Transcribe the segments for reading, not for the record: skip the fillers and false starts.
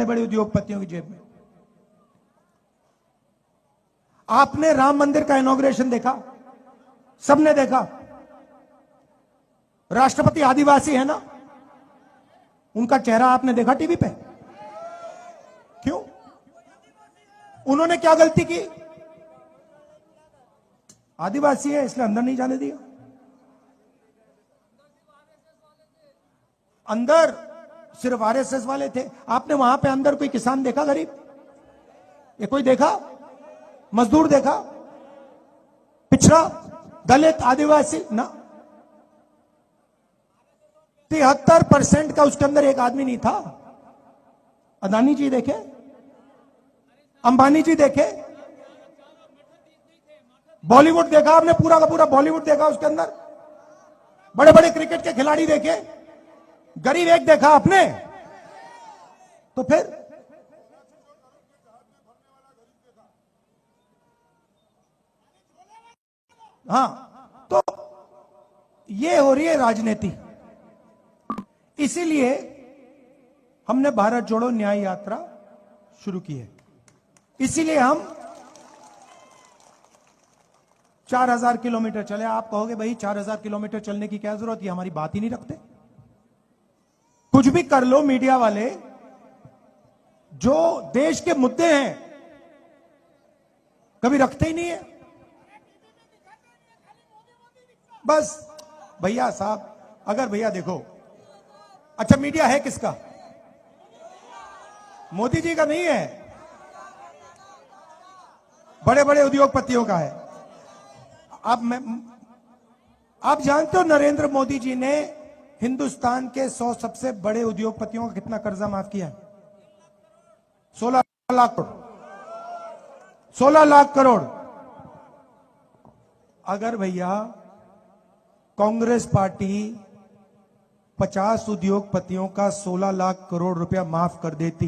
बड़े उद्योगपतियों की जेब में। आपने राम मंदिर का इनॉग्रेशन देखा, सबने देखा। राष्ट्रपति आदिवासी है ना, उनका चेहरा आपने देखा टीवी पे? क्यों? उन्होंने क्या गलती की? आदिवासी है इसलिए अंदर नहीं जाने दिया। अंदर सिर्फ आरएसएस वाले थे। आपने वहां पे अंदर कोई किसान देखा गरीब? ये कोई देखा? मजदूर देखा? पिछड़ा, दलित, आदिवासी ना। 73% का उसके अंदर एक आदमी नहीं था। अदानी जी देखे, अंबानी जी देखे, बॉलीवुड देखा आपने, पूरा का पूरा बॉलीवुड देखा उसके अंदर, बड़े बड़े क्रिकेट के खिलाड़ी देखे, गरीब एक देखा आपने? तो फिर हाँ, तो ये हो रही है राजनीति। इसीलिए हमने भारत जोड़ो न्याय यात्रा शुरू की है। इसीलिए हम 4000 किलोमीटर चले। आप कहोगे भाई 4000 किलोमीटर चलने की क्या जरूरत है, हमारी बात ही नहीं रखते। कुछ भी कर लो मीडिया वाले, जो देश के मुद्दे हैं कभी रखते ही नहीं है। बस भैया साहब, अगर भैया देखो, अच्छा मीडिया है किसका? मोदी जी का नहीं है, बड़े बड़े उद्योगपतियों का है। आप जानते हो नरेंद्र मोदी जी ने हिंदुस्तान के 100 सबसे बड़े उद्योगपतियों का कितना कर्जा माफ किया है? 16 लाख करोड़। 16 लाख करोड़। अगर भैया कांग्रेस पार्टी 50 उद्योगपतियों का 16 लाख करोड़ रुपया माफ कर देती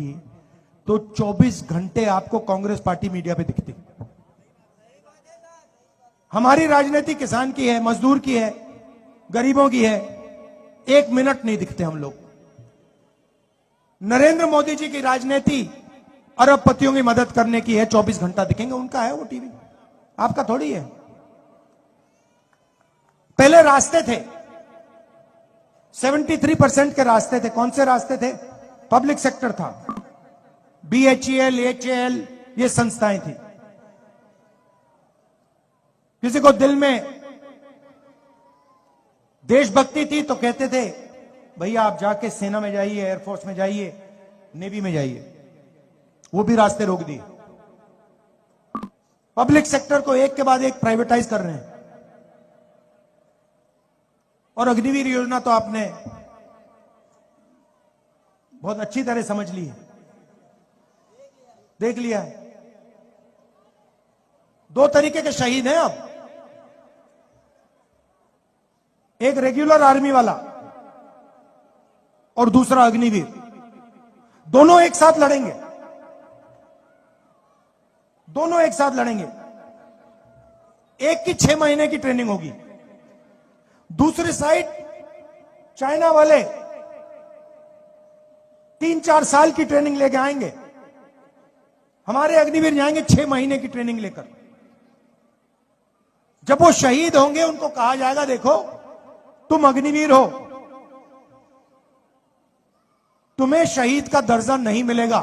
तो 24 घंटे आपको कांग्रेस पार्टी मीडिया पे दिखती। हमारी राजनीति किसान की है, मजदूर की है, गरीबों की है। 1 मिनट नहीं दिखते हम लोग। नरेंद्र मोदी जी की राजनीति अरबपतियों की मदद करने की है, 24 घंटा दिखेंगे। उनका है वो टीवी, आपका थोड़ी है। पहले रास्ते थे, 73% के रास्ते थे। कौन से रास्ते थे? पब्लिक सेक्टर था, BHEL, HAL, ये संस्थाएं थी। किसी को दिल में देशभक्ति थी तो कहते थे भैया आप जाके सेना में जाइए, एयरफोर्स में जाइए, नेवी में जाइए। वो भी रास्ते रोक दिए। पब्लिक सेक्टर को एक के बाद एक प्राइवेटाइज कर रहे हैं। और अग्निवीर योजना तो आपने बहुत अच्छी तरह समझ ली है, देख लिया है। 2 तरीके के शहीद हैं अब, एक रेगुलर आर्मी वाला और दूसरा अग्निवीर। दोनों एक साथ लड़ेंगे, दोनों एक साथ लड़ेंगे। एक की 6 महीने की ट्रेनिंग होगी, दूसरी साइड चाइना वाले 3-4 साल की ट्रेनिंग लेके आएंगे। हमारे अग्निवीर जाएंगे 6 महीने की ट्रेनिंग लेकर। जब वो शहीद होंगे उनको कहा जाएगा देखो तुम अग्निवीर हो, तुम्हें शहीद का दर्जा नहीं मिलेगा,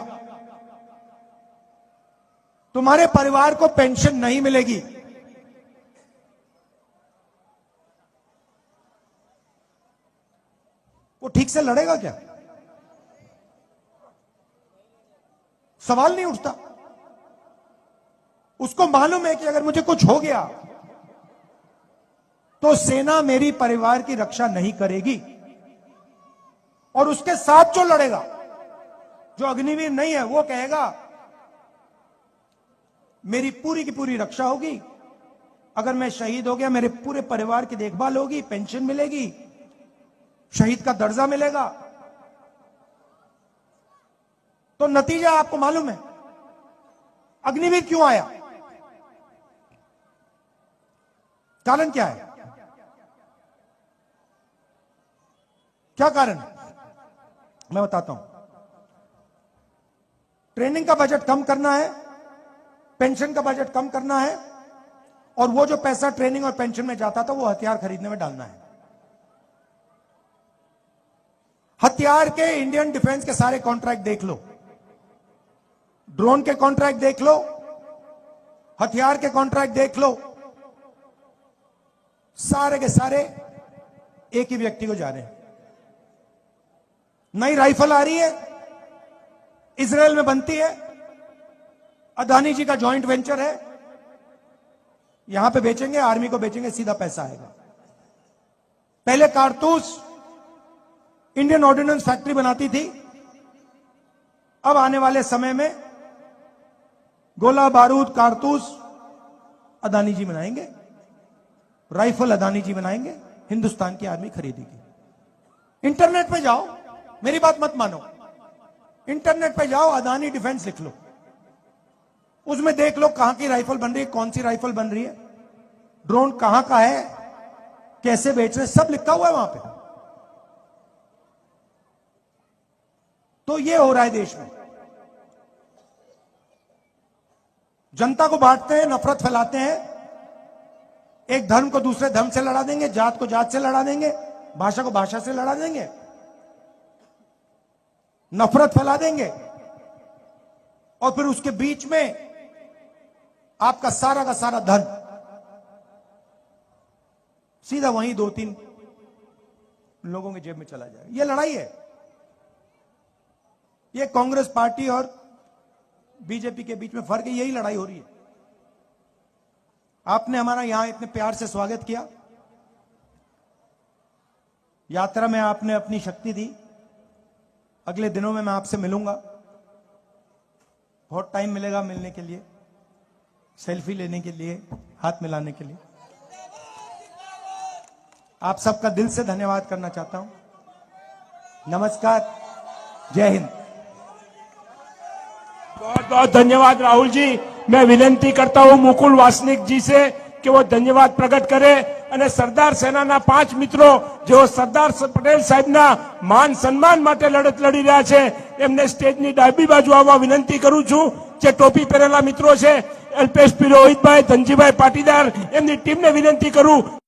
तुम्हारे परिवार को पेंशन नहीं मिलेगी। वो ठीक से लड़ेगा क्या? सवाल नहीं उठता। उसको मालूम है कि अगर मुझे कुछ हो गया तो सेना मेरी परिवार की रक्षा नहीं करेगी। और उसके साथ जो लड़ेगा, जो अग्निवीर नहीं है, वो कहेगा मेरी पूरी की पूरी रक्षा होगी, अगर मैं शहीद हो गया मेरे पूरे परिवार की देखभाल होगी, पेंशन मिलेगी, शहीद का दर्जा मिलेगा। तो नतीजा आपको मालूम है। अग्निवीर क्यों आया? कारण क्या है? क्या कारण? मैं बताता हूं। ट्रेनिंग का बजट कम करना है, पेंशन का बजट कम करना है, और वो जो पैसा ट्रेनिंग और पेंशन में जाता था वो हथियार खरीदने में डालना है। हथियार के इंडियन डिफेंस के सारे कॉन्ट्रैक्ट देख लो, ड्रोन के कॉन्ट्रैक्ट देख लो, हथियार के कॉन्ट्रैक्ट देख लो, सारे के सारे एक ही व्यक्ति को जा रहे हैं। नई राइफल आ रही है, इजराइल में बनती है, अदानी जी का जॉइंट वेंचर है, यहां पे बेचेंगे, आर्मी को बेचेंगे, सीधा पैसा आएगा। पहले कारतूस इंडियन ऑर्डिनेंस फैक्ट्री बनाती थी, अब आने वाले समय में गोला बारूद कारतूस अदानी जी बनाएंगे, राइफल अदानी जी बनाएंगे, हिंदुस्तान की आर्मी खरीदेगी। इंटरनेट पे जाओ, मेरी बात मत मानो, इंटरनेट पे जाओ, अदानी डिफेंस लिख लो, उसमें देख लो कहां की राइफल बन रही है, कौन सी राइफल बन रही है, ड्रोन कहां का है, कैसे बेच रहे, सब लिखा हुआ है वहां पे। तो ये हो रहा है देश में, जनता को बांटते हैं, नफरत फैलाते हैं, एक धर्म को दूसरे धर्म से लड़ा देंगे, जात को जात से लड़ा देंगे, भाषा को भाषा से लड़ा देंगे, नफरत फैला देंगे, और फिर उसके बीच में आपका सारा का सारा धन सीधा वहीं 2-3 लोगों की जेब में चला जाएगा। यह लड़ाई है, यह कांग्रेस पार्टी और बीजेपी के बीच में फर्क है, यही लड़ाई हो रही है। आपने हमारा यहां इतने प्यार से स्वागत किया, यात्रा में आपने अपनी शक्ति दी, अगले दिनों में मैं आपसे मिलूंगा, बहुत टाइम मिलेगा मिलने के लिए, सेल्फी लेने के लिए, हाथ मिलाने के लिए। आप सबका दिल से धन्यवाद करना चाहता हूं। नमस्कार, जय हिंद। बहुत बहुत धन्यवाद राहुल जी। मैं विनंती करता हूं मुकुल वासनिक जी से कि वो धन्यवाद प्रकट करे અને સરદાર સેનાના 5 મિત્રો જેઓ સરદાર પટેલ સાહેબના માન સન્માન માટે લડત લડી રહ્યા છે એમને સ્ટેજની ડાબી બાજુ આવવા વિનંતી કરું છું। જે ટોપી પહેરેલા મિત્રો છે, અલ્પેશ પિરોહિતભાઈ, ધનજીભાઈ પાટીદાર, એમની ટીમને વિનંતી કરું